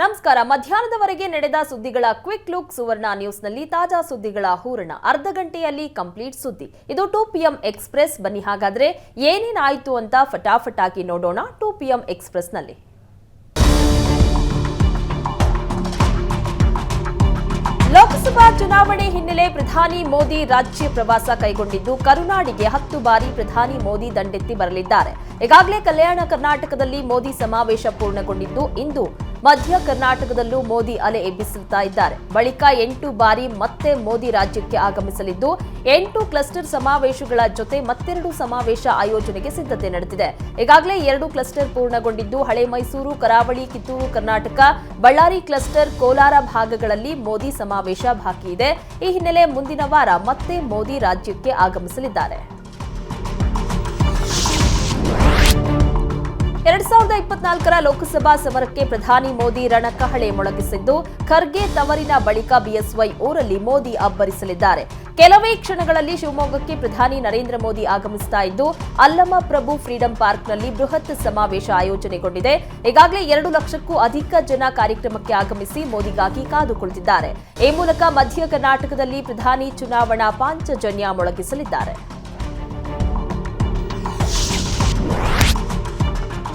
ನಮಸ್ಕಾರ. ಮಧ್ಯಾಹ್ನದವರೆಗೆ ನಡೆದ ಸುದ್ದಿಗಳ ಕ್ವಿಕ್ ಲುಕ್ ಸುವರ್ಣ ನ್ಯೂಸ್ನಲ್ಲಿ ತಾಜಾ ಸುದ್ದಿಗಳ ಹೂರಣ. ಅರ್ಧ ಗಂಟೆಯಲ್ಲಿ ಕಂಪ್ಲೀಟ್ ಸುದ್ದಿ. ಇದು 2 PM ಎಕ್ಸ್‌ಪ್ರೆಸ್. ಬನ್ನಿ ಹಾಗಾದ್ರೆ ಏನೇನಾಯಿತು ಅಂತ ಫಟಾಫಟ್ ಆಗಿ ನೋಡೋಣ 2 PM ಎಕ್ಸ್‌ಪ್ರೆಸ್ನಲ್ಲಿ. ಲೋಕಸಭಾ ಚುನಾವಣೆ ಹಿನ್ನೆಲೆ ಪ್ರಧಾನಿ ಮೋದಿ ರಾಜ್ಯ ಪ್ರವಾಸ ಕೈಗೊಂಡಿದ್ದು ಕರುನಾಡಿಗೆ 10 ಬಾರಿ ಪ್ರಧಾನಿ ಮೋದಿ ದಂಡೆತ್ತಿ ಬರಲಿದ್ದಾರೆ. ಈಗಾಗಲೇ ಕಲ್ಯಾಣ ಕರ್ನಾಟಕದಲ್ಲಿ ಮೋದಿ ಸಮಾವೇಶ ಪೂರ್ಣಗೊಂಡಿದ್ದು ಇಂದು ಮಧ್ಯ ಕರ್ನಾಟಕದಲ್ಲೂ ಮೋದಿ ಅಲೆ ಎಬ್ಬಿಸುತ್ತಾ ಇದ್ದಾರೆ. ಬಳಿಕ 8 ಬಾರಿ ಮತ್ತೆ ಮೋದಿ ರಾಜ್ಯಕ್ಕೆ ಆಗಮಿಸಲಿದ್ದು 8 ಕ್ಲಸ್ಟರ್ ಸಮಾವೇಶಗಳ ಜೊತೆ ಮತ್ತೆರಡು ಸಮಾವೇಶ ಆಯೋಜನೆಗೆ ಸಿದ್ಧತೆ ನಡೆದಿದೆ. ಈಗಾಗಲೇ 2 ಕ್ಲಸ್ಟರ್ ಪೂರ್ಣಗೊಂಡಿದ್ದು ಹಳೆ ಮೈಸೂರು, ಕರಾವಳಿ, ಕಿತ್ತೂರು ಕರ್ನಾಟಕ, ಬಳ್ಳಾರಿ ಕ್ಲಸ್ಟರ್, ಕೋಲಾರ ಭಾಗಗಳಲ್ಲಿ ಮೋದಿ ಸಮಾವೇಶ ಬಾಕಿ ಇದೆ. ಈ ಹಿನ್ನೆಲೆ ಮುಂದಿನ ವಾರ ಮತ್ತೆ ಮೋದಿ ರಾಜ್ಯಕ್ಕೆ ಆಗಮಿಸಲಿದ್ದಾರೆ. 2024ರ ಲೋಕಸಭಾ ಸಮರಕ್ಕೆ ಪ್ರಧಾನಿ ಮೋದಿ ರಣಕಹಳೆ ಮೊಳಗಿಸಿದ್ದು ಖರ್ಗೆ ತವರಿನ ಬಳಿಕ ಬಿಎಸ್ವೈ ಊರಲ್ಲಿ ಮೋದಿ ಅಬ್ಬರಿಸಲಿದ್ದಾರೆ. ಕೆಲವೇ ಕ್ಷಣಗಳಲ್ಲಿ ಶಿವಮೊಗ್ಗಕ್ಕೆ ಪ್ರಧಾನಿ ನರೇಂದ್ರ ಮೋದಿ ಆಗಮಿಸ್ತಾ ಇದ್ದು ಅಲ್ಲಮ ಪ್ರಭು ಫ್ರೀಡಂ ಪಾರ್ಕ್ನಲ್ಲಿ ಬೃಹತ್ ಸಮಾವೇಶ ಆಯೋಜನೆಗೊಂಡಿದೆ. ಈಗಾಗಲೇ 2 ಲಕ್ಷಕ್ಕೂ ಅಧಿಕ ಜನ ಕಾರ್ಯಕ್ರಮಕ್ಕೆ ಆಗಮಿಸಿ ಮೋದಿಗಾಗಿ ಕಾದು ಕುಳಿತಿದ್ದಾರೆ. ಈ ಮೂಲಕ ಮಧ್ಯ ಕರ್ನಾಟಕದಲ್ಲಿ ಪ್ರಧಾನಿ ಚುನಾವಣಾ ಪಾಂಚಜನ್ಯ ಮೊಳಗಿಸಲಿದ್ದಾರೆ.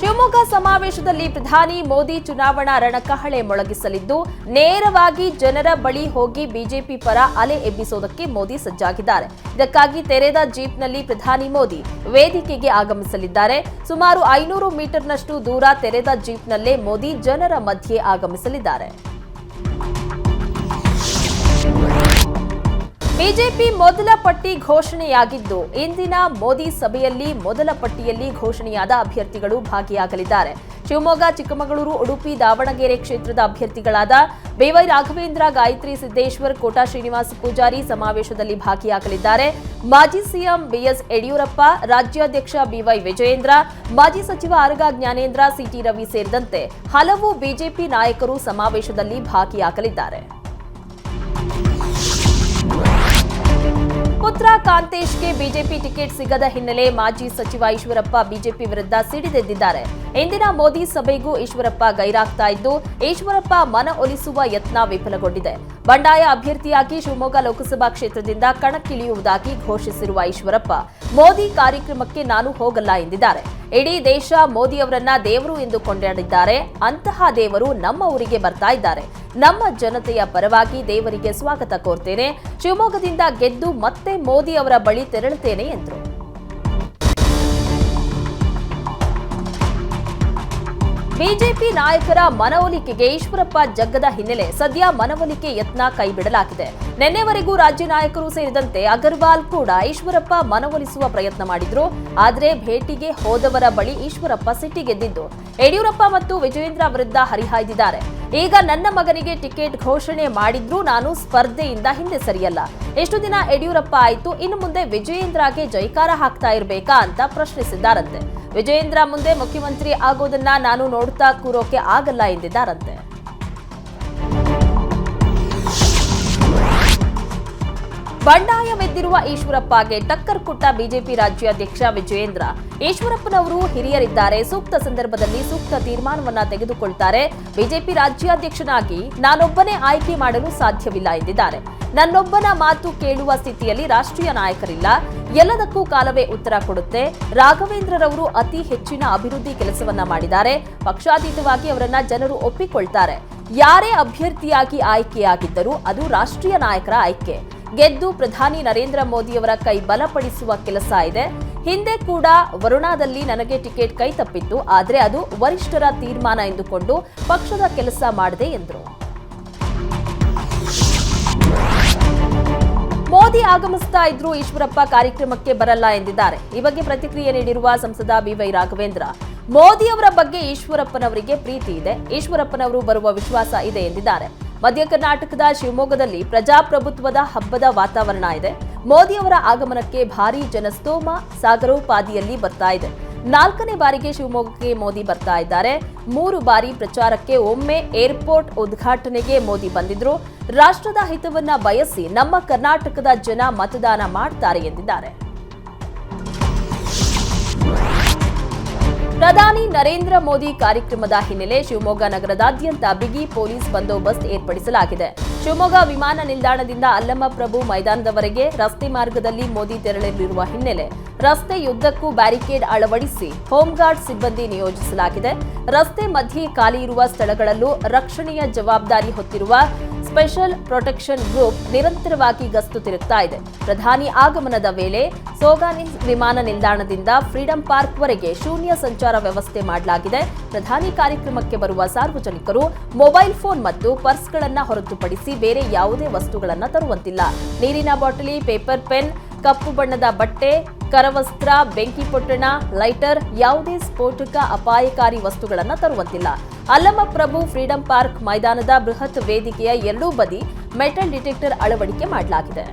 ಶಿವಮೊಗ್ಗ ಸಮಾವೇಶದಲ್ಲಿ ಪ್ರಧಾನಿ ಮೋದಿ ಚುನಾವಣಾ ರಣಕಹಳೆ ಮೊಳಗಿಸಲಿದ್ದು ನೇರವಾಗಿ ಜನರ ಬಳಿ ಹೋಗಿ ಬಿಜೆಪಿ ಪರ ಅಲೆ ಎಬ್ಬಿಸೋದಕ್ಕೆ ಮೋದಿ ಸಜ್ಜಾಗಿದ್ದಾರೆ. ಇದಕ್ಕಾಗಿ ತೆರೆದ ಜೀಪ್ನಲ್ಲಿ ಪ್ರಧಾನಿ ಮೋದಿ ವೇದಿಕೆಗೆ ಆಗಮಿಸಲಿದ್ದಾರೆ. ಸುಮಾರು 500 ಮೀಟರ್ನಷ್ಟು ದೂರ ತೆರೆದ ಜೀಪ್ನಲ್ಲೇ ಮೋದಿ ಜನರ ಮಧ್ಯೆ ಆಗಮಿಸಲಿದ್ದಾರೆ. ಬಿಜೆಪಿ ಮೊದಲ ಪಟ್ಟಿ ಘೋಷಣೆಯಾಗಿದ್ದು ಇಂದಿನ ಮೋದಿ ಸಭೆಯಲ್ಲಿ ಮೊದಲ ಪಟ್ಟಿಯಲ್ಲಿ ಘೋಷಣೆಯಾದ ಅಭ್ಯರ್ಥಿಗಳು ಭಾಗಿಯಾಗಲಿದ್ದಾರೆ. ಶಿವಮೊಗ್ಗ, ಚಿಕ್ಕಮಗಳೂರು, ಉಡುಪಿ, ದಾವಣಗೆರೆ ಕ್ಷೇತ್ರದ ಅಭ್ಯರ್ಥಿಗಳಾದ ಬಿವೈ ರಾಘವೇಂದ್ರ, ಗಾಯತ್ರಿ ಸಿದ್ದೇಶ್ವರ್, ಕೋಟಾ ಶ್ರೀನಿವಾಸ ಪೂಜಾರಿ ಸಮಾವೇಶದಲ್ಲಿ ಭಾಗಿಯಾಗಲಿದ್ದಾರೆ. ಮಾಜಿ ಸಿಎಂ ಬಿಎಸ್ ಯಡಿಯೂರಪ್ಪ, ರಾಜ್ಯಾಧ್ಯಕ್ಷ ಬಿವೈ ವಿಜಯೇಂದ್ರ, ಮಾಜಿ ಸಚಿವ ಆರಗ ಜ್ಞಾನೇಂದ್ರ, ಸಿಟಿ ರವಿ ಸೇರಿದಂತೆ ಹಲವು ಬಿಜೆಪಿ ನಾಯಕರು ಸಮಾವೇಶದಲ್ಲಿ ಭಾಗಿಯಾಗಲಿದ್ದಾರೆ. ಪುತ್ರ ಕಾಂತೇಶ್ಗೆ ಬಿಜೆಪಿ ಟಿಕೆಟ್ ಸಿಗದ ಹಿನ್ನೆಲೆ ಮಾಜಿ ಸಚಿವ ಈಶ್ವರಪ್ಪ ಬಿಜೆಪಿ ವಿರುದ್ಧ ಸಿಡಿದೆದ್ದಿದ್ದಾರೆ. ಇಂದಿನ ಮೋದಿ ಸಭೆಗೂ ಈಶ್ವರಪ್ಪ ಗೈರಾಗ್ತಾ ಇದ್ದು ಈಶ್ವರಪ್ಪ ಮನವೊಲಿಸುವ ಯತ್ನ ವಿಫಲಗೊಂಡಿದೆ. ಬಂಡಾಯ ಅಭ್ಯರ್ಥಿಯಾಗಿ ಶಿವಮೊಗ್ಗ ಲೋಕಸಭಾ ಕ್ಷೇತ್ರದಿಂದ ಕಣಕ್ಕಿಳಿಯುವುದಾಗಿ ಘೋಷಿಸಿರುವ ಈಶ್ವರಪ್ಪ ಮೋದಿ ಕಾರ್ಯಕ್ರಮಕ್ಕೆ ನಾನು ಹೋಗಲ್ಲ ಎಂದಿದ್ದಾರೆ. ಇಡೀ ದೇಶ ಮೋದಿ ಅವರನ್ನ ದೇವರು ಎಂದು ಕೊಂಡಾಡಿದ್ದಾರೆ. ಅಂತಹ ದೇವರು ನಮ್ಮ ಊರಿಗೆ ಬರ್ತಾ ಇದ್ದಾರೆ. ನಮ್ಮ ಜನತೆಯ ಪರವಾಗಿ ದೇವರಿಗೆ ಸ್ವಾಗತ ಕೋರ್ತೇನೆ. ಶಿವಮೊಗ್ಗದಿಂದ ಗೆದ್ದು ಮತ್ತೆ ಮೋದಿ ಅವರ ಬಳಿ ತೆರಳುತ್ತೇನೆ ಎಂದರು. ಬಿಜೆಪಿ ನಾಯಕರ ಮನವೊಲಿಕೆಗೆ ಈಶ್ವರಪ್ಪ ಜಗ್ಗದ ಹಿನ್ನೆಲೆ ಸದ್ಯ ಮನವೊಲಿಕೆ ಯತ್ನ ಕೈಬಿಡಲಾಗಿದೆ. ನಿನ್ನೆವರೆಗೂ ರಾಜ್ಯ ನಾಯಕರು ಸೇರಿದಂತೆ ಅಗರ್ವಾಲ್ ಕೂಡ ಈಶ್ವರಪ್ಪ ಮನವೊಲಿಸುವ ಪ್ರಯತ್ನ ಮಾಡಿದ್ರು. ಆದರೆ ಭೇಟಿಗೆ ಹೋದವರ ಬಳಿ ಈಶ್ವರಪ್ಪ ಸಿಟ್ಟಿಗೆದ್ದಿದ್ದು ಯಡಿಯೂರಪ್ಪ ಮತ್ತು ವಿಜಯೇಂದ್ರ ವಿರುದ್ಧ ಹರಿಹಾಯ್ದಿದ್ದಾರೆ. ಈಗ ನನ್ನ ಮಗನಿಗೆ ಟಿಕೆಟ್ ಘೋಷಣೆ ಮಾಡಿದ್ರೂ ನಾನು ಸ್ಪರ್ಧೆಯಿಂದ ಹಿಂದೆ ಸರಿಯಲ್ಲ. ಎಷ್ಟು ದಿನ ಯಡಿಯೂರಪ್ಪ ಆಯ್ತು, ಇನ್ನು ಮುಂದೆ ವಿಜಯೇಂದ್ರಗೆ ಜೈಕಾರ ಹಾಕ್ತಾ ಇರಬೇಕಾ ಅಂತ ಪ್ರಶ್ನಿಸಿದ್ದಾರಂತೆ. ವಿಜಯೇಂದ್ರ ಮುಂದೆ ಮುಖ್ಯಮಂತ್ರಿ ಆಗೋದನ್ನ ನಾನು ನೋಡ್ತಾ ಕೂರೋಕೆ ಆಗಲ್ಲ ಎಂದಿದ್ದಾರಂತೆ. ಬಂಡಾಯವೆದ್ದಿರುವ ಈಶ್ವರಪ್ಪಗೆ ಟಕ್ಕರ್ ಕೊಟ್ಟ ಬಿಜೆಪಿ ರಾಜ್ಯಾಧ್ಯಕ್ಷ ವಿಜಯೇಂದ್ರ, ಈಶ್ವರಪ್ಪನವರು ಹಿರಿಯರಿದ್ದಾರೆ, ಸೂಕ್ತ ಸಂದರ್ಭದಲ್ಲಿ ಸೂಕ್ತ ತೀರ್ಮಾನವನ್ನ ತೆಗೆದುಕೊಳ್ತಾರೆ. ಬಿಜೆಪಿ ರಾಜ್ಯಾಧ್ಯಕ್ಷನಾಗಿ ನಾನೊಬ್ಬನೇ ಆಯ್ಕೆ ಮಾಡಲು ಸಾಧ್ಯವಿಲ್ಲ ಎಂದಿದ್ದಾರೆ. ನನ್ನೊಬ್ಬನ ಮಾತು ಕೇಳುವ ಸ್ಥಿತಿಯಲ್ಲಿ ರಾಷ್ಟ್ರೀಯ ನಾಯಕರಿಲ್ಲ. ಎಲ್ಲದಕ್ಕೂ ಕಾಲವೇ ಉತ್ತರ ಕೊಡುತ್ತೆ. ರಾಘವೇಂದ್ರರವರು ಅತಿ ಹೆಚ್ಚಿನ ಅಭಿವೃದ್ಧಿ ಕೆಲಸವನ್ನ ಮಾಡಿದ್ದಾರೆ. ಪಕ್ಷಾತೀತವಾಗಿ ಅವರನ್ನ ಜನರು ಒಪ್ಪಿಕೊಳ್ತಾರೆ. ಯಾರೇ ಅಭ್ಯರ್ಥಿಯಾಗಿ ಆಯ್ಕೆಯಾಗಿದ್ದರೂ ಅದು ರಾಷ್ಟ್ರೀಯ ನಾಯಕರ ಆಯ್ಕೆ. ಗೆದ್ದು ಪ್ರಧಾನಿ ನರೇಂದ್ರ ಮೋದಿಯವರ ಕೈ ಬಲಪಡಿಸುವ ಕೆಲಸ ಇದೆ. ಹಿಂದೆ ಕೂಡ ವರುಣಾದಲ್ಲಿ ನನಗೆ ಟಿಕೆಟ್ ಕೈ ತಪ್ಪಿತ್ತು. ಆದರೆ ಅದು ವರಿಷ್ಠರ ತೀರ್ಮಾನ ಎಂದುಕೊಂಡು ಪಕ್ಷದ ಕೆಲಸ ಮಾಡಿದೆ ಎಂದರು. ಮೋದಿ ಆಗಮಿಸ್ತಾ ಇದ್ರೂ ಈಶ್ವರಪ್ಪ ಕಾರ್ಯಕ್ರಮಕ್ಕೆ ಬರಲ್ಲ ಎಂದಿದ್ದಾರೆ. ಈ ಬಗ್ಗೆ ಪ್ರತಿಕ್ರಿಯೆ ನೀಡಿರುವ ಸಂಸದ ಬಿವೈ ರಾಘವೇಂದ್ರ, ಮೋದಿ ಅವರ ಬಗ್ಗೆ ಈಶ್ವರಪ್ಪನವರಿಗೆ ಪ್ರೀತಿ ಇದೆ. ಈಶ್ವರಪ್ಪನವರು ಬರುವ ವಿಶ್ವಾಸ ಇದೆ ಎಂದಿದ್ದಾರೆ. ಮಧ್ಯ ಕರ್ನಾಟಕದ ಶಿವಮೊಗ್ಗದಲ್ಲಿ ಪ್ರಜಾಪ್ರಭುತ್ವದ ಹಬ್ಬದ ವಾತಾವರಣ ಇದೆ. ಮೋದಿ ಅವರ ಆಗಮನಕ್ಕೆ ಭಾರೀ ಜನಸ್ತೋಮ ಸಾಗರೋಪಾದಿಯಲ್ಲಿ ಬರ್ತಾ ಇದೆ. 4ನೇ ಬಾರಿಗೆ ಶಿವಮೊಗ್ಗಕ್ಕೆ ಮೋದಿ ಬರ್ತಾ ಇದ್ದಾರೆ. 3 ಬಾರಿ ಪ್ರಚಾರಕ್ಕೆ, ಒಮ್ಮೆ ಏರ್ಪೋರ್ಟ್ ಉದ್ಘಾಟನೆಗೆ ಮೋದಿ ಬಂದಿದ್ರು. ರಾಷ್ಟ್ರದ ಹಿತವನ್ನ ಬಯಸಿ ನಮ್ಮ ಕರ್ನಾಟಕದ ಜನ ಮತದಾನ ಮಾಡ್ತಾರೆ ಎಂದಿದ್ದಾರೆ. ಪ್ರಧಾನಿ ನರೇಂದ್ರ ಮೋದಿ ಕಾರ್ಯಕ್ರಮದ ಹಿನ್ನೆಲೆ ಶಿವಮೊಗ್ಗ ನಗರದಾದ್ಯಂತ ಬಿಗಿ ಪೊಲೀಸ್ ಬಂದೋಬಸ್ತ್ ಏರ್ಪಡಿಸಲಾಗಿದೆ. ಶಿವಮೊಗ್ಗ ವಿಮಾನ ನಿಲ್ದಾಣದಿಂದ ಅಲ್ಲಮಪ್ರಭು ಮೈದಾನದವರೆಗೆ ರಸ್ತೆ ಮಾರ್ಗದಲ್ಲಿ ಮೋದಿ ತೆರಳಲಿರುವ ಹಿನ್ನೆಲೆ ರಸ್ತೆಯುದ್ದಕ್ಕೂ ಬ್ಯಾರಿಕೇಡ್ ಅಳವಡಿಸಿ ಹೋಂಗಾರ್ಡ್ ಸಿಬ್ಬಂದಿ ನಿಯೋಜಿಸಲಾಗಿದೆ. ರಸ್ತೆ ಮಧ್ಯೆ ಖಾಲಿ ಇರುವ ಸ್ಥಳಗಳಲ್ಲೂ ರಕ್ಷಣೆಯ ಜವಾಬ್ದಾರಿ ಹೊತ್ತಿರುವ ಸ್ಪೆಷಲ್ ಪ್ರೊಟೆಕ್ಷನ್ ಗ್ರೂಪ್ ನಿರಂತರವಾಗಿ ಗಸ್ತು ತಿರುಗ್ತಾ ಇದೆ. ಪ್ರಧಾನಿ ಆಗಮನದ ವೇಳೆ ಸೋಗಾನಿ ವಿಮಾನ ನಿಲ್ದಾಣದಿಂದ ಫ್ರೀಡಂ ಪಾರ್ಕ್ವರೆಗೆ ಶೂನ್ಯ ಸಂಚಾರ ವ್ಯವಸ್ಥೆ ಮಾಡಲಾಗಿದೆ. ಪ್ರಧಾನಿ ಕಾರ್ಯಕ್ರಮಕ್ಕೆ ಬರುವ ಸಾರ್ವಜನಿಕರು ಮೊಬೈಲ್ ಫೋನ್ ಮತ್ತು ಪರ್ಸ್ಗಳನ್ನು ಹೊರತುಪಡಿಸಿ ಬೇರೆ ಯಾವುದೇ ವಸ್ತುಗಳನ್ನು ತರುವಂತಿಲ್ಲ. ನೀರಿನ ಬಾಟಲಿ, ಪೇಪರ್ ಪೆನ್, ಕಪ್ಪು ಬಣ್ಣದ ಬಟ್ಟೆ, ಕರವಸ್ತ್ರ, ಬೆಂಕಿ ಪೊಟ್ಟಣ, ಲೈಟರ್, ಯಾವುದೇ ಸ್ಫೋಟಕ ಅಪಾಯಕಾರಿ ವಸ್ತುಗಳನ್ನು ತರುವಂತಿಲ್ಲ. ಅಲ್ಲಮಪ್ರಭು ಫ್ರೀಡಂ ಪಾರ್ಕ್ ಮೈದಾನದ ಬೃಹತ್ ವೇದಿಕೆಯ ಎರಡೂ ಬದಿ ಮೆಟಲ್ ಡಿಟೆಕ್ಟರ್ ಅಳವಡಿಕೆ ಮಾಡಲಾಗಿದೆ.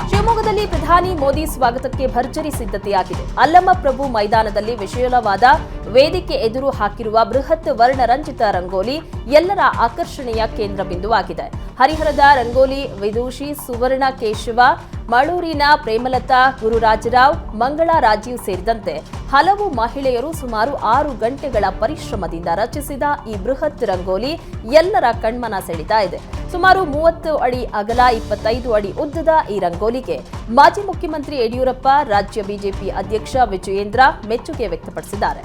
ಶಿವಮೊಗ್ಗದಲ್ಲಿ ಪ್ರಧಾನಿ ಮೋದಿ ಸ್ವಾಗತಕ್ಕೆ ಭರ್ಜರಿ ಸಿದ್ಧತೆಯಾಗಿದೆ. ಅಲ್ಲಮಪ್ರಭು ಮೈದಾನದಲ್ಲಿ ವಿಶಾಲವಾದ ವೇದಿಕೆ ಎದುರು ಹಾಕಿರುವ ಬೃಹತ್ ವರ್ಣರಂಜಿತ ರಂಗೋಲಿ ಎಲ್ಲರ ಆಕರ್ಷಣೆಯ ಕೇಂದ್ರ ಬಿಂದುವಾಗಿದೆ. ಹರಿಹರದ ರಂಗೋಲಿ ವಿದೂಷಿ ಸುವರ್ಣ ಕೇಶವ, ಮಳೂರಿನ ಪ್ರೇಮಲತಾ, ಗುರುರಾಜರಾವ್, ಮಂಗಳಾ ರಾಜೀವ್ ಸೇರಿದಂತೆ ಹಲವು ಮಹಿಳೆಯರು ಸುಮಾರು 6 ಗಂಟೆಗಳ ಪರಿಶ್ರಮದಿಂದ ರಚಿಸಿದ ಈ ಬೃಹತ್ ರಂಗೋಲಿ ಎಲ್ಲರ ಕಣ್ಮನ ಸೆಳೀತಾ ಇದೆ. ಸುಮಾರು 30 ಅಡಿ ಅಗಲ, 25 ಅಡಿ ಉದ್ದದ ಈ ರಂಗೋಲಿಗೆ ಮಾಜಿ ಮುಖ್ಯಮಂತ್ರಿ ಯಡಿಯೂರಪ್ಪ, ರಾಜ್ಯ ಬಿಜೆಪಿ ಅಧ್ಯಕ್ಷ ವಿಜಯೇಂದ್ರ ಮೆಚ್ಚುಗೆ ವ್ಯಕ್ತಪಡಿಸಿದ್ದಾರೆ.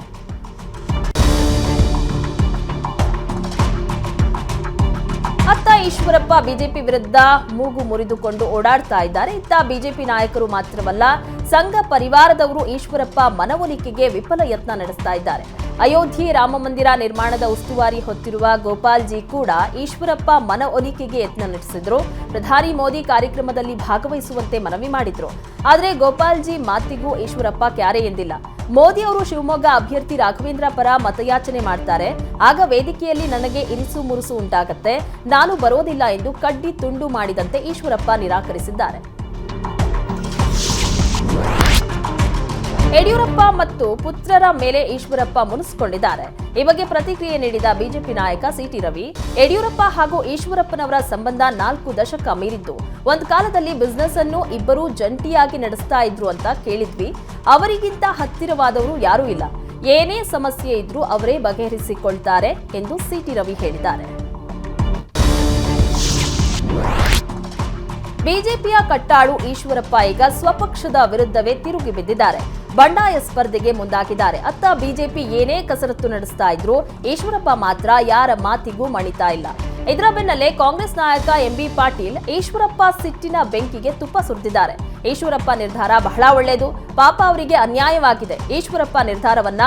ಅತ್ತ ಈಶ್ವರಪ್ಪ ಬಿಜೆಪಿ ವಿರುದ್ಧ ಮೂಗು ಮುರಿದುಕೊಂಡು ಓಡಾಡ್ತಾ ಇದ್ದಾರೆ. ಇತ್ತ ಬಿಜೆಪಿ ನಾಯಕರು ಮಾತ್ರವಲ್ಲ, ಸಂಘ ಪರಿವಾರದವರು ಈಶ್ವರಪ್ಪ ಮನವೊಲಿಕೆಗೆ ವಿಫಲ ಯತ್ನ ನಡೆಸ್ತಾ ಇದ್ದಾರೆ. ಅಯೋಧ್ಯೆ ರಾಮ ಮಂದಿರ ನಿರ್ಮಾಣದ ಉಸ್ತುವಾರಿ ಹೊತ್ತಿರುವ ಗೋಪಾಲ್ ಜಿ ಕೂಡ ಈಶ್ವರಪ್ಪ ಮನವೊಲಿಕೆಗೆ ಯತ್ನ ನಡೆಸಿದ್ರು. ಪ್ರಧಾನಿ ಮೋದಿ ಕಾರ್ಯಕ್ರಮದಲ್ಲಿ ಭಾಗವಹಿಸುವಂತೆ ಮನವಿ ಮಾಡಿದ್ರು. ಆದರೆ ಗೋಪಾಲ್ ಜಿ ಮಾತಿಗೂ ಈಶ್ವರಪ್ಪ ಕ್ಯಾರೆ ಎಂದಿಲ್ಲ. ಮೋದಿ ಅವರು ಶಿವಮೊಗ್ಗ ಅಭ್ಯರ್ಥಿ ರಾಘವೇಂದ್ರ ಪರ ಮತಯಾಚನೆ ಮಾಡ್ತಾರೆ, ಆಗ ವೇದಿಕೆಯಲ್ಲಿ ನನಗೆ ಇರಿಸು ಮುರುಸು ಉಂಟಾಗತ್ತೆ, ನಾನು ಬರೋದಿಲ್ಲ ಎಂದು ಕಡ್ಡಿ ತುಂಡು ಮಾಡಿದಂತೆ ಈಶ್ವರಪ್ಪ ನಿರಾಕರಿಸಿದ್ದಾರೆ. ಯಡಿಯೂರಪ್ಪ ಮತ್ತು ಪುತ್ರರ ಮೇಲೆ ಈಶ್ವರಪ್ಪ ಮುನಿಸಿಕೊಂಡಿದ್ದಾರೆ. ಈ ಬಗ್ಗೆ ಪ್ರತಿಕ್ರಿಯೆ ನೀಡಿದ ಬಿಜೆಪಿ ನಾಯಕ ಸಿಟಿ ರವಿ, ಯಡಿಯೂರಪ್ಪ ಹಾಗೂ ಈಶ್ವರಪ್ಪನವರ ಸಂಬಂಧ 4 ದಶಕ ಮೀರಿದ್ದು, ಒಂದು ಕಾಲದಲ್ಲಿ ಬಿಸಿನೆಸ್ ಅನ್ನು ಇಬ್ಬರೂ ಜಂಟಿಯಾಗಿ ನಡೆಸ್ತಾ ಇದ್ರು ಅಂತ ಕೇಳಿದ್ವಿ. ಅವರಿಗಿಂತ ಹತ್ತಿರವಾದವರು ಯಾರೂ ಇಲ್ಲ. ಏನೇ ಸಮಸ್ಯೆ ಇದ್ರೂ ಅವರೇ ಬಗೆಹರಿಸಿಕೊಳ್ತಾರೆ ಎಂದು ಸಿಟಿ ರವಿ ಹೇಳಿದ್ದಾರೆ. ಬಿಜೆಪಿಯ ಕಟ್ಟಾಳು ಈಶ್ವರಪ್ಪ ಈಗ ಸ್ವಪಕ್ಷದ ವಿರುದ್ಧವೇ ತಿರುಗಿ ಬಿದ್ದಿದ್ದಾರೆ. ಬಂಡಾಯ ಸ್ಪರ್ಧೆಗೆ ಮುಂದಾಗಿದ್ದಾರೆ. ಅತ್ತ ಬಿಜೆಪಿ ಏನೇ ಕಸರತ್ತು ನಡೆಸ್ತಾ ಇದ್ರು, ಈಶ್ವರಪ್ಪ ಮಾತ್ರ ಯಾರ ಮಾತಿಗೂ ಮಣಿತಾ ಇಲ್ಲ. ಇದರ ಬೆನ್ನಲ್ಲೇ ಕಾಂಗ್ರೆಸ್ ನಾಯಕ ಎಂಬಿ ಪಾಟೀಲ್ ಈಶ್ವರಪ್ಪ ಸಿಟ್ಟಿನ ಬೆಂಕಿಗೆ ತುಪ್ಪ ಸುರಿದಿದ್ದಾರೆ. ಈಶ್ವರಪ್ಪ ನಿರ್ಧಾರ ಬಹಳ ಒಳ್ಳೆಯದು, ಪಾಪ ಅವರಿಗೆ ಅನ್ಯಾಯವಾಗಿದೆ. ಈಶ್ವರಪ್ಪ ನಿರ್ಧಾರವನ್ನ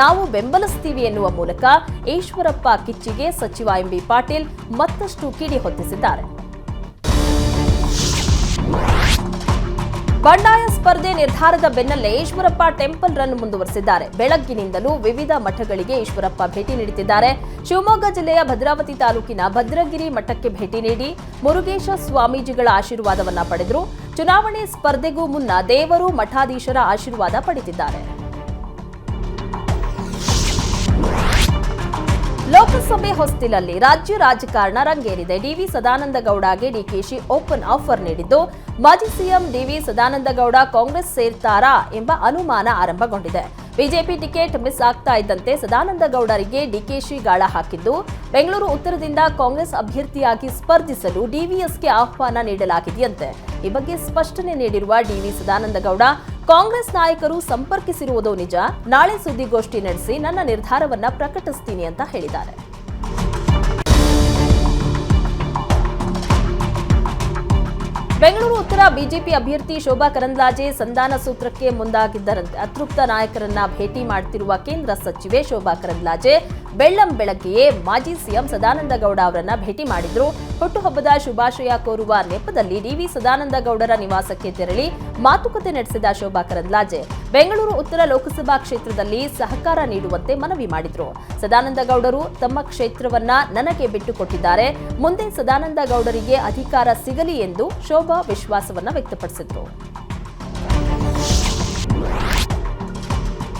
ನಾವು ಬೆಂಬಲಿಸ್ತೀವಿ ಎನ್ನುವ ಮೂಲಕ ಈಶ್ವರಪ್ಪ ಕಿಚ್ಚಿಗೆ ಸಚಿವ ಎಂಬಿ ಪಾಟೀಲ್ ಮತ್ತಷ್ಟು ಕಿಡಿ ಹೊತ್ತಿಸಿದ್ದಾರೆ. ಬಂಡಾಯ ಸ್ಪರ್ಧೆ ನಿರ್ಧಾರದ ಬೆನ್ನಲ್ಲೇ ಈಶ್ವರಪ್ಪ ಟೆಂಪಲ್ ರನ್ ಮುಂದುವರೆಸಿದ್ದಾರೆ. ಬೆಳಗ್ಗಿನಿಂದಲೂ ವಿವಿಧ ಮಠಗಳಿಗೆ ಈಶ್ವರಪ್ಪ ಭೇಟಿ ನೀಡುತ್ತಿದ್ದಾರೆ. ಶಿವಮೊಗ್ಗ ಜಿಲ್ಲೆಯ ಭದ್ರಾವತಿ ತಾಲೂಕಿನ ಭದ್ರಗಿರಿ ಮಠಕ್ಕೆ ಭೇಟಿ ನೀಡಿ ಮುರುಗೇಶ ಸ್ವಾಮೀಜಿಗಳ ಆಶೀರ್ವಾದವನ್ನ ಪಡೆದರು. ಚುನಾವಣೆ ಸ್ಪರ್ಧೆಗೂ ಮುನ್ನ ದೇವರು ಮಠಾಧೀಶರ ಆಶೀರ್ವಾದ ಪಡೆದಿದ್ದಾರೆ. ಲೋಕಸಭೆ ಹೊಸ್ತಿಲಲ್ಲಿ ರಾಜ್ಯ ರಾಜಕಾರಣ ರಂಗೇರಿದೆ. ಡಿವಿ ಸದಾನಂದಗೌಡಗೆ ಡಿಕೆಶಿ ಓಪನ್ ಆಫರ್ ನೀಡಿದ್ದು, ಮಾಜಿ ಸಿಎಂ ಡಿವಿ ಸದಾನಂದಗೌಡ ಕಾಂಗ್ರೆಸ್ ಸೇರ್ತಾರಾ ಎಂಬ ಅನುಮಾನ ಆರಂಭಗೊಂಡಿದೆ. ಬಿಜೆಪಿ ಟಿಕೆಟ್ ಮಿಸ್ ಆಗ್ತಾ ಇದ್ದಂತೆ ಸದಾನಂದಗೌಡರಿಗೆ ಡಿಕೆಶಿ ಗಾಳ ಹಾಕಿದ್ದು, ಬೆಂಗಳೂರು ಉತ್ತರದಿಂದ ಕಾಂಗ್ರೆಸ್ ಅಭ್ಯರ್ಥಿಯಾಗಿ ಸ್ಪರ್ಧಿಸಲು ಡಿವಿಎಸ್ಗೆ ಆಹ್ವಾನ ನೀಡಲಾಗಿದೆಯಂತೆ. ಈ ಬಗ್ಗೆ ಸ್ಪಷ್ಟನೆ ನೀಡಿರುವ ಡಿವಿ ಸದಾನಂದಗೌಡ, ಕಾಂಗ್ರೆಸ್ ನಾಯಕರು ಸಂಪರ್ಕಿಸಿರುವುದು ನಿಜ, ನಾಳೆ ಸುದ್ದಿಗೋಷ್ಠಿ ನಡೆಸಿ ನನ್ನ ನಿರ್ಧಾರವನ್ನ ಪ್ರಕಟಿಸ್ತೀನಿ ಅಂತ ಹೇಳಿದ್ದಾರೆ. ಬೆಂಗಳೂರು ಉತ್ತರ ಬಿಜೆಪಿ ಅಭ್ಯರ್ಥಿ ಶೋಭಾ ಕರಂದ್ಲಾಜೆ ಸಂಧಾನ ಸೂತ್ರಕ್ಕೆ ಮುಂದಾಗಿದ್ದರಂತೆ. ಅತೃಪ್ತ ನಾಯಕರನ್ನ ಭೇಟಿ ಮಾಡುತ್ತಿರುವ ಕೇಂದ್ರ ಸಚಿವೆ ಶೋಭಾ ಕರಂದ್ಲಾಜೆ ಬೆಳ್ಳಂಬೆಳಗ್ಗೆಯೇ ಮಾಜಿ ಸಿಎಂ ಸದಾನಂದಗೌಡ ಅವರನ್ನ ಭೇಟಿ ಮಾಡಿದ್ರು. ಹುಟ್ಟುಹಬ್ಬದ ಶುಭಾಶಯ ಕೋರುವ ನೆಪದಲ್ಲಿ ಡಿವಿ ಸದಾನಂದಗೌಡರ ನಿವಾಸಕ್ಕೆ ತೆರಳಿ ಮಾತುಕತೆ ನಡೆಸಿದ ಶೋಭಾ ಕರಂದ್ಲಾಜೆ ಬೆಂಗಳೂರು ಉತ್ತರ ಲೋಕಸಭಾ ಕ್ಷೇತ್ರದಲ್ಲಿ ಸಹಕಾರ ನೀಡುವಂತೆ ಮನವಿ ಮಾಡಿದ್ರು. ಸದಾನಂದಗೌಡರು ತಮ್ಮ ಕ್ಷೇತ್ರವನ್ನ ನನಗೆ ಬಿಟ್ಟುಕೊಟ್ಟಿದ್ದಾರೆ, ಮುಂದೆ ಸದಾನಂದಗೌಡರಿಗೆ ಅಧಿಕಾರ ಸಿಗಲಿ ಎಂದು ಶೋಭಾ ವಿಶ್ವಾಸವನ್ನ ವ್ಯಕ್ತಪಡಿಸಿದ್ರು.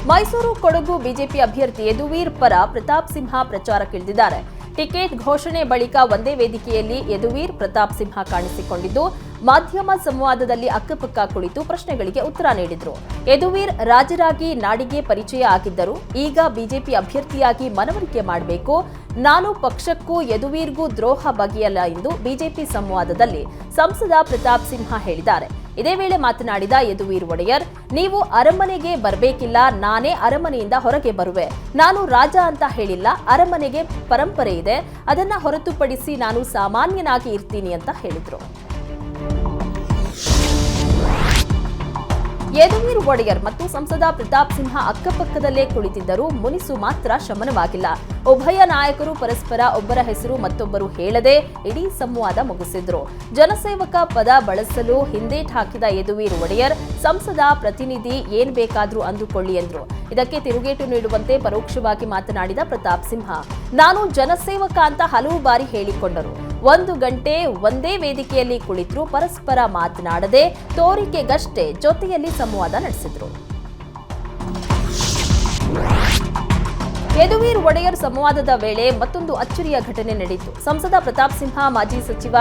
ಮೈಸೂರು ಕೊಡಗು ಬಿಜೆಪಿ ಅಭ್ಯರ್ಥಿ ಯದುವೀರ್ ಪರ ಪ್ರತಾಪ್ ಸಿಂಹ ಪ್ರಚಾರಕ್ಕಿಳಿದಿದ್ದಾರೆ. ಟಿಕೆಟ್ ಘೋಷಣೆ ಬಳಿಕ ಒಂದೇ ವೇದಿಕೆಯಲ್ಲಿ ಯದುವೀರ್ ಪ್ರತಾಪ್ ಸಿಂಹ ಕಾಣಿಸಿಕೊಂಡಿದ್ದು ಮಾಧ್ಯಮ ಸಂವಾದದಲ್ಲಿ ಅಕ್ಕಪಕ್ಕ ಕುಳಿತು ಪ್ರಶ್ನೆಗಳಿಗೆ ಉತ್ತರ ನೀಡಿದ್ರು. ಯದುವೀರ್ ರಾಜರಾಗಿ ನಾಡಿಗೆ ಪರಿಚಯ ಆಗಿದ್ದರು. ಈಗ ಬಿಜೆಪಿ ಅಭ್ಯರ್ಥಿಯಾಗಿ ಮನವರಿಕೆ ಮಾಡಬೇಕು. ನಾನು ಪಕ್ಷಕ್ಕೂ ಯದುವೀರ್ಗೂ ದ್ರೋಹ ಬಗೆಯಲ್ಲ ಎಂದು ಬಿಜೆಪಿ ಸಂವಾದದಲ್ಲಿ ಸಂಸದ ಪ್ರತಾಪ್ ಸಿಂಹ ಹೇಳಿದ್ದಾರೆ. ಇದೇ ವೇಳೆ ಮಾತನಾಡಿದ ಯದುವೀರ್ ಒಡೆಯರ್, ನೀವು ಅರಮನೆಗೆ ಬರಬೇಕಿಲ್ಲ, ನಾನೇ ಅರಮನೆಯಿಂದ ಹೊರಗೆ ಬರುವೆ. ನಾನು ರಾಜ ಅಂತ ಹೇಳಿಲ್ಲ, ಅರಮನೆಗೆ ಪರಂಪರೆ ಇದೆ, ಅದನ್ನ ಹೊರತುಪಡಿಸಿ ನಾನು ಸಾಮಾನ್ಯನಾಗಿ ಇರ್ತೀನಿ ಅಂತ ಹೇಳಿದ್ರು. ಯದುವೀರ್ ಒಡೆಯರ್ ಮತ್ತು ಸಂಸದ ಪ್ರತಾಪ್ ಸಿಂಹ ಅಕ್ಕಪಕ್ಕದಲ್ಲೇ ಕುಳಿತಿದ್ದರೂ ಮುನಿಸು ಮಾತ್ರ ಶಮನವಾಗಿಲ್ಲ. ಉಭಯ ನಾಯಕರು ಪರಸ್ಪರ ಒಬ್ಬರ ಹೆಸರು ಮತ್ತೊಬ್ಬರು ಹೇಳದೆ ಇಡೀ ಸಂವಾದ ಮುಗಿಸಿದ್ರು. ಜನಸೇವಕ ಪದ ಬಳಸಲು ಹಿಂದೇಟ್ ಹಾಕಿದ ಯದುವೀರ್ ಒಡೆಯರ್, ಸಂಸದ ಪ್ರತಿನಿಧಿ ಏನ್ ಬೇಕಾದ್ರೂ ಅಂದುಕೊಳ್ಳಿ ಎಂದ್ರು. ಇದಕ್ಕೆ ತಿರುಗೇಟು ನೀಡುವಂತೆ ಪರೋಕ್ಷವಾಗಿ ಮಾತನಾಡಿದ ಪ್ರತಾಪ್ ಸಿಂಹ, ನಾನು ಜನಸೇವಕ ಅಂತ ಹಲವು ಬಾರಿ ಹೇಳಿಕೊಂಡರು. 1 ಗಂಟೆ ಒಂದೇ ವೇದಿಕೆಯಲ್ಲಿ ಕುಳಿತರು, ಪರಸ್ಪರ ಮಾತನಾಡದೆ ತೋರಿಕೆಗಷ್ಟೇ ಜೊತೆಯಲ್ಲಿ ಸಂವಾದ ನಡೆಸಿದ್ರು. ಯದುವೀರ್ ಒಡೆಯರ್ ಸಂವಾದದ ವೇಳೆ ಮತ್ತೊಂದು ಅಚ್ಚರಿಯ ಘಟನೆ ನಡೆಯಿತು. ಸಂಸದ ಪ್ರತಾಪ್ ಸಿಂಹ ಮಾಜಿ ಸಚಿವ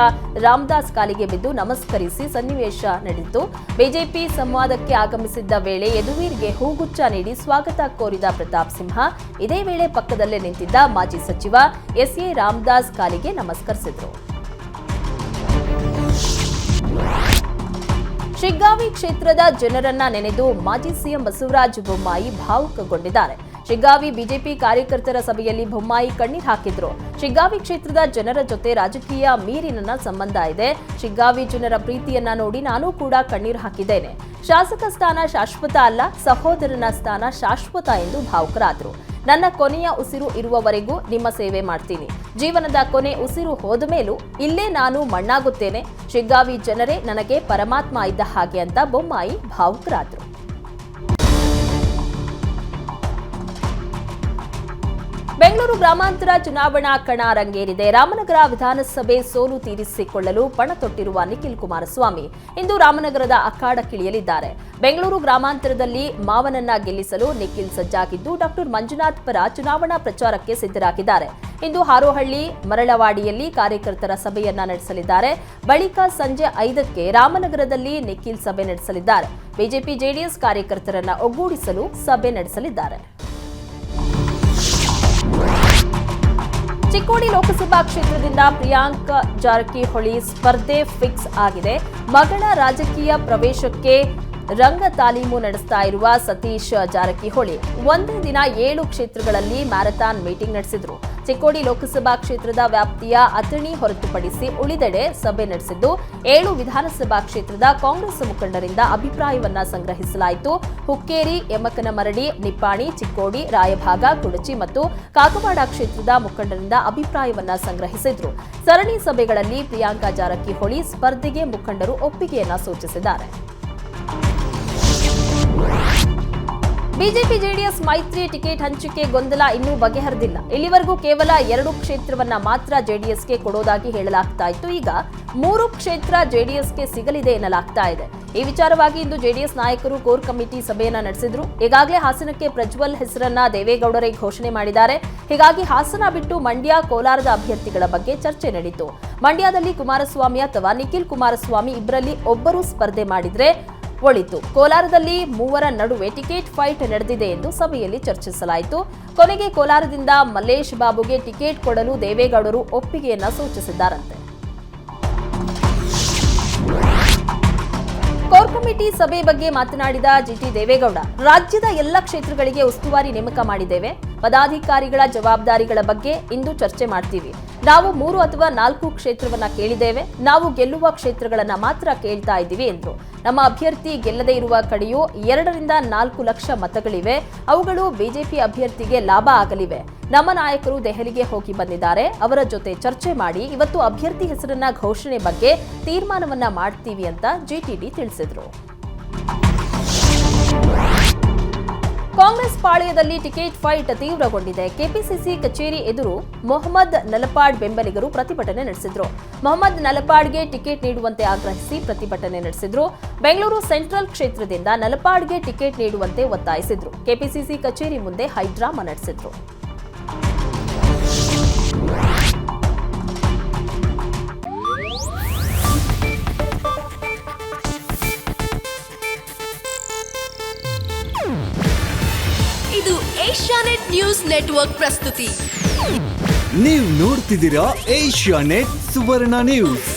ರಾಮದಾಸ್ ಕಾಲಿಗೆ ಬಿದ್ದು ನಮಸ್ಕರಿಸಿ ಸನ್ನಿವೇಶ ನಡೆಯಿತು. ಬಿಜೆಪಿ ಸಂವಾದಕ್ಕೆ ಆಗಮಿಸಿದ್ದ ವೇಳೆ ಯದುವೀರ್ಗೆ ಹೂಗುಚ್ಛ ನೀಡಿ ಸ್ವಾಗತ ಕೋರಿದ ಪ್ರತಾಪ್ ಸಿಂಹ ಇದೇ ವೇಳೆ ಪಕ್ಕದಲ್ಲೇ ನಿಂತಿದ್ದ ಮಾಜಿ ಸಚಿವ ಎಸ್ಎ ರಾಮದಾಸ್ ಕಾಲಿಗೆ ನಮಸ್ಕರಿಸಿದರು. ಶಿಗ್ಗಾವಿ ಕ್ಷೇತ್ರದ ಜನರನ್ನ ನೆನೆದು ಮಾಜಿ ಸಿಎಂ ಬಸವರಾಜ ಬೊಮ್ಮಾಯಿ ಭಾವುಕಗೊಂಡಿದ್ದಾರೆ. ಶಿಗ್ಗಾವಿ ಬಿಜೆಪಿ ಕಾರ್ಯಕರ್ತರ ಸಭೆಯಲ್ಲಿ ಬೊಮ್ಮಾಯಿ ಕಣ್ಣೀರು ಹಾಕಿದ್ರು. ಶಿಗ್ಗಾವಿ ಕ್ಷೇತ್ರದ ಜನರ ಜೊತೆ ರಾಜಕೀಯ ಮೀರಿ ನನ್ನ ಸಂಬಂಧ ಇದೆ. ಶಿಗ್ಗಾವಿ ಜನರ ಪ್ರೀತಿಯನ್ನ ನೋಡಿ ನಾನು ಕೂಡ ಕಣ್ಣೀರು ಹಾಕಿದ್ದೇನೆ. ಶಾಸಕ ಸ್ಥಾನ ಶಾಶ್ವತ ಅಲ್ಲ, ಸಹೋದರನ ಸ್ಥಾನ ಶಾಶ್ವತ ಎಂದು ಭಾವುಕರಾದರು. ನನ್ನ ಕೊನೆಯ ಉಸಿರು ಇರುವವರೆಗೂ ನಿಮ್ಮ ಸೇವೆ ಮಾಡ್ತೀನಿ. ಜೀವನದ ಕೊನೆ ಉಸಿರು ಹೋದ ಮೇಲೂ ಇಲ್ಲೇ ನಾನು ಮಣ್ಣಾಗುತ್ತೇನೆ. ಶಿಗ್ಗಾವಿ ಜನರೇ ನನಗೆ ಪರಮಾತ್ಮ ಇದ್ದ ಹಾಗೆ ಅಂತ ಬೊಮ್ಮಾಯಿ ಭಾವುಕರಾದರು. ಬೆಂಗಳೂರು ಗ್ರಾಮಾಂತರ ಚುನಾವಣಾ ಕಣ ರಂಗೇರಿದೆ. ರಾಮನಗರ ವಿಧಾನಸಭೆ ಸೋಲು ತೀರಿಸಿಕೊಳ್ಳಲು ಪಣ ತೊಟ್ಟಿರುವ ನಿಖಿಲ್ ಕುಮಾರಸ್ವಾಮಿ ಇಂದು ರಾಮನಗರದ ಅಖಾಡಕ್ಕಿಳಿಯಲಿದ್ದಾರೆ. ಬೆಂಗಳೂರು ಗ್ರಾಮಾಂತರದಲ್ಲಿ ಮಾವನನ್ನ ಗೆಲ್ಲಿಸಲು ನಿಖಿಲ್ ಸಜ್ಜಾಗಿದ್ದು ಡಾಕ್ಟರ್ ಮಂಜುನಾಥ್ ಪರ ಚುನಾವಣಾ ಪ್ರಚಾರಕ್ಕೆ ಸಿದ್ಧರಾಗಿದ್ದಾರೆ. ಇಂದು ಹಾರೋಹಳ್ಳಿ, ಮರಳವಾಡಿಯಲ್ಲಿ ಕಾರ್ಯಕರ್ತರ ಸಭೆಯನ್ನ ನಡೆಸಲಿದ್ದಾರೆ. ಬಳಿಕ ಸಂಜೆ 5ಕ್ಕೆ ರಾಮನಗರದಲ್ಲಿ ನಿಖಿಲ್ ಸಭೆ ನಡೆಸಲಿದ್ದಾರೆ. ಬಿಜೆಪಿ ಜೆಡಿಎಸ್ ಕಾರ್ಯಕರ್ತರನ್ನ ಒಗ್ಗೂಡಿಸಲು ಸಭೆ ನಡೆಸಲಿದ್ದಾರೆ. ಚಿಕ್ಕೋಡಿ ಲೋಕಸಭಾ ಕ್ಷೇತ್ರದಿಂದ ಪ್ರಿಯಾಂಕ ಜಾರಕಿಹೊಳಿ ಸ್ಪರ್ಧೆ ಫಿಕ್ಸ್ ಆಗಿದೆ. ಮಗಳ ರಾಜಕೀಯ ಪ್ರವೇಶಕ್ಕೆ ರಂಗ ತಾಲೀಮು ನಡೆಸ್ತಾ ಇರುವ ಸತೀಶ್ ಜಾರಕಿಹೊಳಿ ಒಂದೇ ದಿನ 7 ಕ್ಷೇತ್ರಗಳಲ್ಲಿ ಮ್ಯಾರಥಾನ್ ಮೀಟಿಂಗ್ ನಡೆಸಿದ್ರು. ಚಿಕ್ಕೋಡಿ ಲೋಕಸಭಾ ಕ್ಷೇತ್ರದ ವ್ಯಾಪ್ತಿಯ ಅಥಣಿ ಹೊರತುಪಡಿಸಿ ಉಳಿದೆಡೆ ಸಭೆ ನಡೆಸಿದ್ದು 7 ವಿಧಾನಸಭಾ ಕ್ಷೇತ್ರದ ಕಾಂಗ್ರೆಸ್ ಮುಖಂಡರಿಂದ ಅಭಿಪ್ರಾಯವನ್ನ ಸಂಗ್ರಹಿಸಲಾಯಿತು. ಹುಕ್ಕೇರಿ, ಯಮಕನಮರಡಿ, ನಿಪ್ಪಾಣಿ, ಚಿಕ್ಕೋಡಿ, ರಾಯಭಾಗ, ಕುಡಚಿ ಮತ್ತು ಕಾಗವಾಡ ಕ್ಷೇತ್ರದ ಮುಖಂಡರಿಂದ ಅಭಿಪ್ರಾಯವನ್ನ ಸಂಗ್ರಹಿಸಿದ್ರು. ಸರಣಿ ಸಭೆಗಳಲ್ಲಿ ಪ್ರಿಯಾಂಕ ಜಾರಕಿಹೊಳಿ ಸ್ಪರ್ಧೆಗೆ ಮುಖಂಡರು ಒಪ್ಪಿಗೆಯನ್ನ ಸೂಚಿಸಿದ್ದಾರೆ. ಬಿಜೆಪಿ ಜೆಡಿಎಸ್ ಮೈತ್ರಿ ಟಿಕೆಟ್ ಹಂಚಿಕೆ ಗೊಂದಲ ಇನ್ನೂ ಬಗೆಹರಿದಿಲ್ಲ. ಇಲ್ಲಿವರೆಗೂ ಕೇವಲ 2 ಕ್ಷೇತ್ರವನ್ನ ಮಾತ್ರ ಜೆಡಿಎಸ್ಗೆ ಕೊಡೋದಾಗಿ ಹೇಳಲಾಗ್ತಾ ಇತ್ತು. ಈಗ 3 ಕ್ಷೇತ್ರ ಜೆಡಿಎಸ್ಗೆ ಸಿಗಲಿದೆ ಎನ್ನಲಾಗ್ತಾ ಇದೆ. ಈ ವಿಚಾರವಾಗಿ ಇಂದು ಜೆಡಿಎಸ್ ನಾಯಕರು ಕೋರ್ ಕಮಿಟಿ ಸಭೆಯನ್ನ ನಡೆಸಿದ್ರು. ಈಗಾಗಲೇ ಹಾಸನಕ್ಕೆ ಪ್ರಜ್ವಲ್ ಹೆಸರನ್ನ ದೇವೇಗೌಡರೇ ಘೋಷಣೆ ಮಾಡಿದ್ದಾರೆ. ಹೀಗಾಗಿ ಹಾಸನ ಬಿಟ್ಟು ಮಂಡ್ಯ, ಕೋಲಾರದ ಅಭ್ಯರ್ಥಿಗಳ ಬಗ್ಗೆ ಚರ್ಚೆ ನಡೆಯಿತು. ಮಂಡ್ಯದಲ್ಲಿ ಕುಮಾರಸ್ವಾಮಿ ಅಥವಾ ನಿಖಿಲ್ ಕುಮಾರಸ್ವಾಮಿ ಇಬ್ಬರಲ್ಲಿ ಒಬ್ಬರು ಸ್ಪರ್ಧೆ ಮಾಡಿದ್ರೆ ಒಳಿತು. ಕೋಲಾರದಲ್ಲಿ 3 ನಡುವೆ ಟಿಕೆಟ್ ಫೈಟ್ ನಡೆದಿದೆ ಎಂದು ಸಭೆಯಲ್ಲಿ ಚರ್ಚಿಸಲಾಯಿತು. ಕೊನೆಗೆ ಕೋಲಾರದಿಂದ ಮಲ್ಲೇಶ್ ಬಾಬುಗೆ ಟಿಕೆಟ್ ಕೊಡಲು ದೇವೇಗೌಡರು ಒಪ್ಪಿಗೆಯನ್ನ ಸೂಚಿಸಿದ್ದಾರಂತೆ. ಕೋರ್ ಕಮಿಟಿ ಸಭೆ ಬಗ್ಗೆ ಮಾತನಾಡಿದ ಜಿಟಿ ದೇವೇಗೌಡ, ರಾಜ್ಯದ ಎಲ್ಲ ಕ್ಷೇತ್ರಗಳಿಗೆ ಉಸ್ತುವಾರಿ ನೇಮಕ ಮಾಡಿದ್ದೇವೆ. ಪದಾಧಿಕಾರಿಗಳ ಜವಾಬ್ದಾರಿಗಳ ಬಗ್ಗೆ ಇಂದು ಚರ್ಚೆ ಮಾಡ್ತೀವಿ. ನಾವು 3 ಅಥವಾ 4 ಕ್ಷೇತ್ರವನ್ನ ಕೇಳಿದ್ದೇವೆ. ನಾವು ಗೆಲ್ಲುವ ಕ್ಷೇತ್ರಗಳನ್ನ ಮಾತ್ರ ಕೇಳ್ತಾ ಇದ್ದೀವಿ ಎಂದರು. ನಮ್ಮ ಅಭ್ಯರ್ಥಿ ಗೆಲ್ಲದೇ ಇರುವ ಕಡೆಯೂ 2 ರಿಂದ 4 ಲಕ್ಷ ಮತಗಳಿವೆ. ಅವುಗಳು ಬಿಜೆಪಿ ಅಭ್ಯರ್ಥಿಗೆ ಲಾಭ ಆಗಲಿವೆ. ನಮ್ಮ ನಾಯಕರು ದೆಹಲಿಗೆ ಹೋಗಿ ಬಂದಿದ್ದಾರೆ. ಅವರ ಜೊತೆ ಚರ್ಚೆ ಮಾಡಿ ಇವತ್ತು ಅಭ್ಯರ್ಥಿ ಹೆಸರನ್ನ ಘೋಷಣೆ ಬಗ್ಗೆ ತೀರ್ಮಾನವನ್ನ ಮಾಡ್ತೀವಿ ಅಂತ ಜಿಟಿಡಿ ತಿಳಿಸಿದರು. ಕಾಂಗ್ರೆಸ್ ಪಾಳೆಯದಲ್ಲಿ ಟಿಕೆಟ್ ಫೈಟ್ ತೀವ್ರಗೊಂಡಿದೆ. ಕೆಪಿಸಿಸಿ ಕಚೇರಿ ಎದುರು ಮೊಹಮ್ಮದ್ ನಲಪಾಡ್ ಬೆಂಬಲಿಗರು ಪ್ರತಿಭಟನೆ ನಡೆಸಿದ್ರು. ಮೊಹಮ್ಮದ್ ನಲಪಾಡ್ಗೆ ಟಿಕೆಟ್ ನೀಡುವಂತೆ ಆಗ್ರಹಿಸಿ ಪ್ರತಿಭಟನೆ ನಡೆಸಿದ್ರು. ಬೆಂಗಳೂರು ಸೆಂಟ್ರಲ್ ಕ್ಷೇತ್ರದಿಂದ ನಲಪಾಡ್ಗೆ ಟಿಕೆಟ್ ನೀಡುವಂತೆ ಒತ್ತಾಯಿಸಿದ್ರು. ಕೆಪಿಸಿಸಿ ಕಚೇರಿ ಮುಂದೆ ಹೈಡ್ರಾಮಾ ನಡೆಸಿದ್ರು. ಇದು ಏಷ್ಯಾನೆಟ್ ನ್ಯೂಸ್ ನೆಟ್ವರ್ಕ್ ಪ್ರಸ್ತುತಿ. ನೀವು ನೋಡ್ತಿದ್ದೀರಾ ಏಷ್ಯಾನೆಟ್ ಸುವರ್ಣ ನ್ಯೂಸ್.